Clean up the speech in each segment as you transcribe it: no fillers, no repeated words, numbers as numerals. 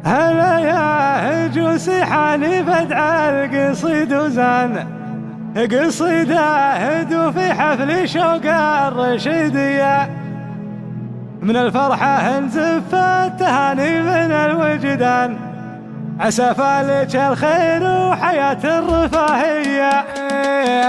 هلا يا هجوسي حاني بدع القصيد وزان قصيده هدو في حفل شوق الرشيدية. من الفرحة انزف التهاني من الوجدان، عسى فالك الخير وحياة الرفاهية.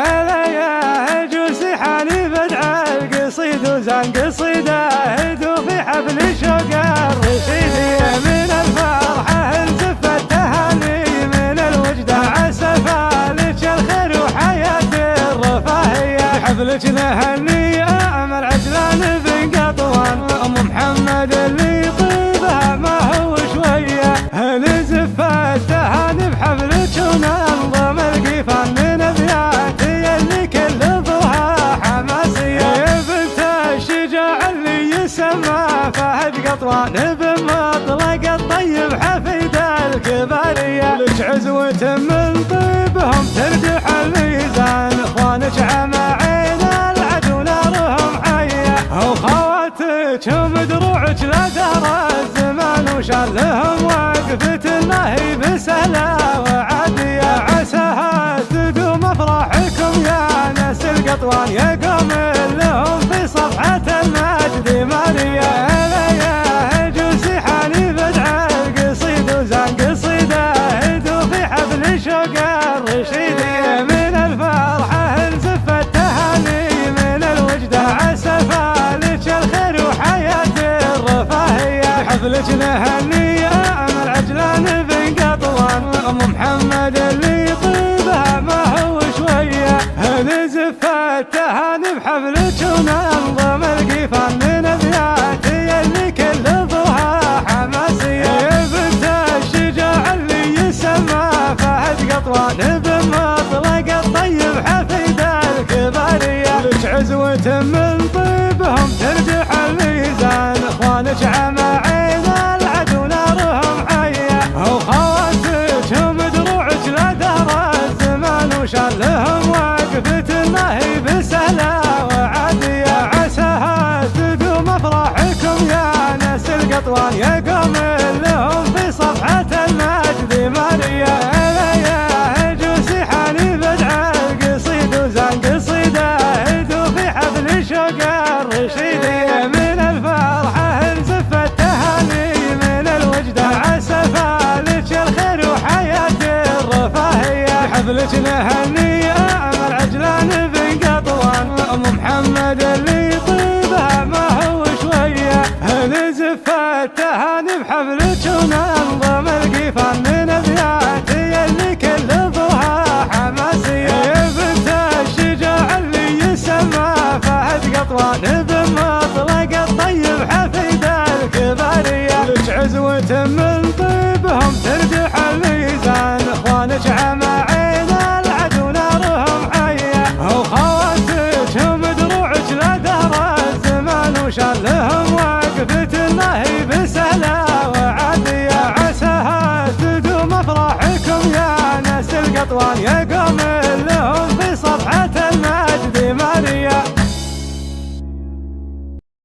هلا يا هجوسي حاني بدع القصيد وزان قصيده هدو في حفل شوق الرشيدية. من الفرحة انزف التهاني من الوجدان، عسى فالك الخير وحياة الرفاهية. حفلك نهني أمل عجلان بن قطوان، أم محمد اللي طيبها ما هو شوية. نزف التهاني بحفلك وننظم القيفان، من ابياتي اللي كل لفظها حماسية. يا بنت الشجاع اللي يسمى فهد قطوان، بمطلق الطيب حفيد الكبارية. لك عزوة من طيبهم ترجح الميزان، اخوانك عماعين العدو نارهم حية. وخواتك هم دروعك لا دار الزمان، وشال لهم وقفة النهي بسهلة وعادية. عساها تدوم افراحكم يا ناس القطوان، يقوم لهم في صفحة المجد مارية. هلا يا هجوسي حاني بدع القصيد وزان قصيده هدو في حفل شوق الرشيدية. من الفرحة انزف التهاني من الوجدة، عسى فالك الخير وحياة الرفاهية. حفلك نهني أمل عجلان بن قطوان، أم محمد اللي طيبها ما هو شوية. نزف التهاني بحفلك وننظم القيفان، من ابياتي اللي كل لفظها حماسية. يا بنت الشجاع اللي يسمى فهد قطوان، بمطلق الطيب حفيد الكبارية. لك عزوة من طيبهم ترجح الميزان، اخوانك عماعين العدو نارهم حية. وخواتك هم دروعك لا دار الزمان، وشال لهم وقفة النهي بسهلة وعادية. عساها تدوم افراحكم يا ناس القطوان، يقوم لهم في صفحة المجد مارية. هلا يا هجوسي حاني بدع القصيد وزان قصيده هدو في حفل شوق الرشيدية. من الفرحة انزف التهاني من الوجدة، عسى فالك الخير وحياة الرفاهية. حفلك نهني أمل عجلان بن قطوان، أم محمد اللي طيبها ما هو شوية. نزف التهاني بحفلك وننظم القيفان، من ابياتي اللي كل لفظها حماسية. يا بنت الشجاع اللي يسمى فهد قطوان، بمطلق الطيب حفيد الكبارية. لك عزوة من طيبهم ترجح الميزان، اخوانك عماعين العدو نارهم حية. وخواتك هم دروعك لا دار الزمان، وشال لهم وقفة النهي بسهلة وعادية. عساها تدوم افراحكم يا ناس القطوان،